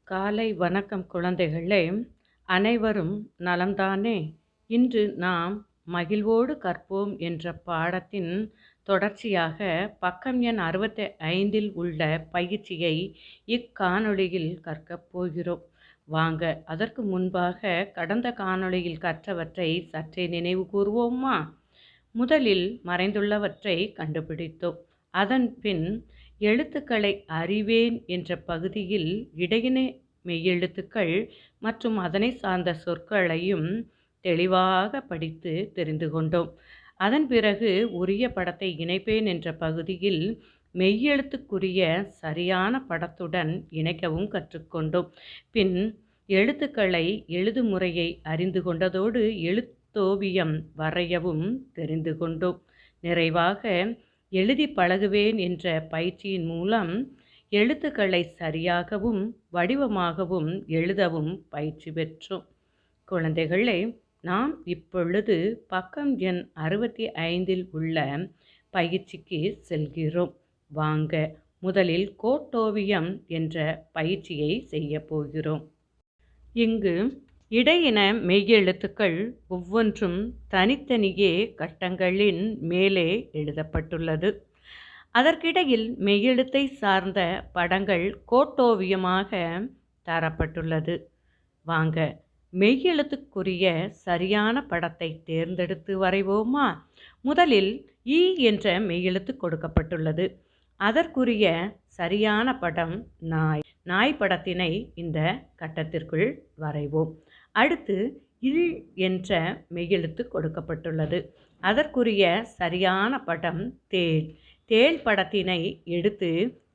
காலை வணக்கம் குழந்தைகளே! அனைவரும் நலம்தானே? இன்று நாம் மகிழ்வோடு கற்போம் என்ற பாடத்தின் தொடர்ச்சியாக பக்கம் எண் 65இல் உள்ள பயிற்சியை இக்காணொளியில் கற்கப் போகிறோம். வாங்க, அதற்கு முன்பாக கடந்த காணொளியில் கற்றவற்றை சற்றே நினைவு கூர்வோமா? முதலில் மறைந்துள்ளவற்றை கண்டுபிடித்தோம். அதன் பின் எழுத்துக்களை அறிவேன் என்ற பகுதியில் இடையினை மெய்யெழுத்துக்கள் மற்றும் அதனை சார்ந்த சொற்களையும் தெளிவாக படித்து தெரிந்து கொண்டோம். அதன் பிறகு உரிய படத்தை இணைப்பேன் என்ற பகுதியில் மெய்யெழுத்துக்குரிய சரியான படத்துடன் இணைக்கவும் கற்றுக்கொண்டோம். பின் எழுத்துக்களை எழுதும் முறையை அறிந்து கொண்டதோடு எழுத்தோவியம் வரையவும் தெரிந்து கொண்டோம். நிறைவாக எழுதி பழகுவேன் என்ற பயிற்சியின் மூலம் எழுத்துக்களை சரியாகவும் வடிவமாகவும் எழுதவும் பயிற்சி பெற்றோம். குழந்தைகளே, நாம் இப்பொழுது பக்கம் எண் 65இல் உள்ள பயிற்சிக்கு செல்கிறோம். வாங்க, முதலில் கோட்டோவியம் என்ற பயிற்சியை செய்ய போகிறோம். இங்கு இடையின மெய்யெழுத்துக்கள் ஒவ்வொன்றும் தனித்தனியே கட்டங்களின் மேலே எழுதப்பட்டுள்ளது. அதற்கிடையில் மெய்யெழுத்தை சார்ந்த படங்கள் கோட்டோவியமாக தரப்பட்டுள்ளது. வாங்க, மெய்யெழுத்துக்குரிய சரியான படத்தை தேர்ந்தெடுத்து வரைவோமா? முதலில் ஈ என்ற மெய்யெழுத்து கொடுக்கப்பட்டுள்ளது. அதற்குரிய சரியான படம் நாய். நாய் படத்தினை இந்த கட்டத்திற்குள் வரைவோம். அடுத்து இல் என்ற மெய்யெழுத்து கொடுக்கப்பட்டுள்ளது. அதற்குரிய சரியான படம் தேள். தேள் படத்தினை எடுத்து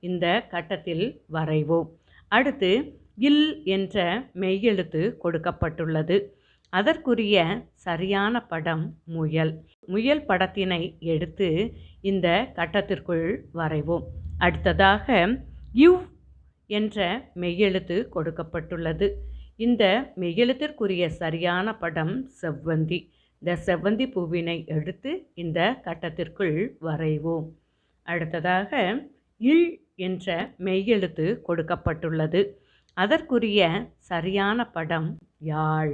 இந்த கட்டத்தில் வரைவோம். அடுத்து இல் என்ற மெய்யெழுத்து கொடுக்கப்பட்டுள்ளது. அதற்குரிய சரியான படம் முயல். முயல் படத்தினை எடுத்து இந்த கட்டத்திற்குள் வரைவோம். அடுத்ததாக யுவ் என்ற மெய்யெழுத்து கொடுக்கப்பட்டுள்ளது. இந்த மெய்யெழுத்திற்குரிய சரியான படம் செவ்வந்தி. இந்த செவ்வந்தி பூவினை எடுத்து இந்த கட்டத்திற்குள் வரைவோம். அடுத்ததாக இல் என்ற மெய்யெழுத்து கொடுக்கப்பட்டுள்ளது. அதற்குரிய சரியான படம் யாழ்.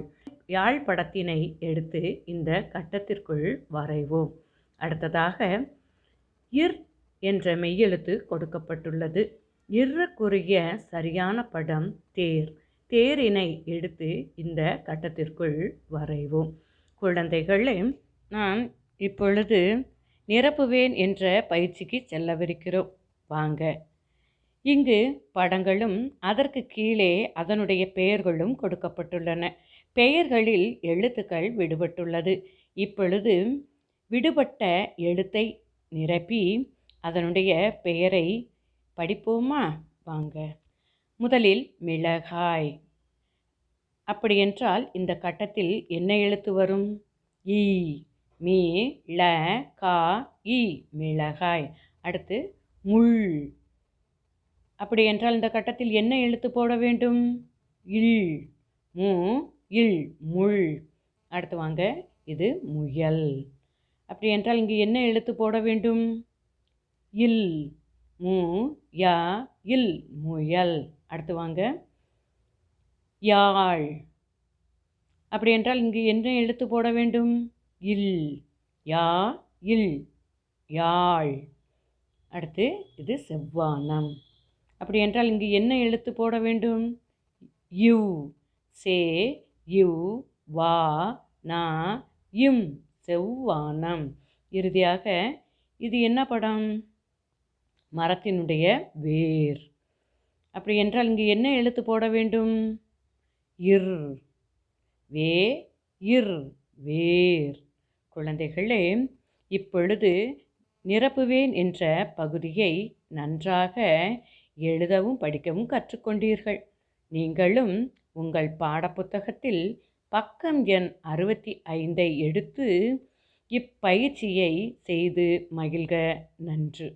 யாழ் படத்தினை எடுத்து இந்த கட்டத்திற்குள் வரைவோம். அடுத்ததாக இர் என்ற மெய்யெழுத்து கொடுக்கப்பட்டுள்ளது. இர்ருக்குரிய சரியான படம் தேர். தேரினை எடுத்து இந்த கட்டத்திற்குள் வரைவோம். குழந்தைகளே, நான் இப்பொழுது நிரப்புவேன் என்ற பயிற்சிக்கு செல்லவிருக்கிறோம். வாங்க, இங்கு படங்களும் அதற்கு கீழே அதனுடைய பெயர்களும் கொடுக்கப்பட்டுள்ளன. பெயர்களில் எழுத்துக்கள் விடுபட்டுள்ளது. இப்பொழுது விடுபட்ட எழுத்தை நிரப்பி அதனுடைய பெயரை படிப்போமா? வாங்க. முதலில் மிளகாய். அப்படியென்றால் இந்த கட்டத்தில் என்ன எழுத்து வரும்? ஈ. மீ ள கா இ, மிளகாய். அடுத்து முள். அப்படியென்றால் இந்த கட்டத்தில் என்ன எழுத்து போட வேண்டும்? இல். மு இல், முள். அடுத்து வாங்க, இது முயல். அப்படியென்றால் இங்கு என்ன எழுத்து போட வேண்டும்? இல். மு யா இல், முயல். அடுத்து வாங்க, யாழ். அப்படியென்றால் இங்கு என்ன எழுத்து போட வேண்டும்? இல். யா இல், யாழ். அடுத்து இது செவ்வானம். அப்படியென்றால் இங்கு என்ன எழுத்து போட வேண்டும்? யு. சே யு வா நா இம், செவ்வானம். இறுதியாக இது என்ன படம்? மரத்தினுடைய வேர். அப்படி என்றால் இங்கு என்ன எழுத்து போட வேண்டும்? இர். வே இர், வேர். குழந்தைகளே, இப்பொழுது நிரப்புவேன் என்ற பகுதியை நன்றாக எழுதவும் படிக்கவும் கற்றுக்கொண்டீர்கள். நீங்களும் உங்கள் பாடப்புத்தகத்தில் பக்கம் எண் 65ஐ எடுத்து இப்பயிற்சியை செய்து மகிழ்க. நன்று.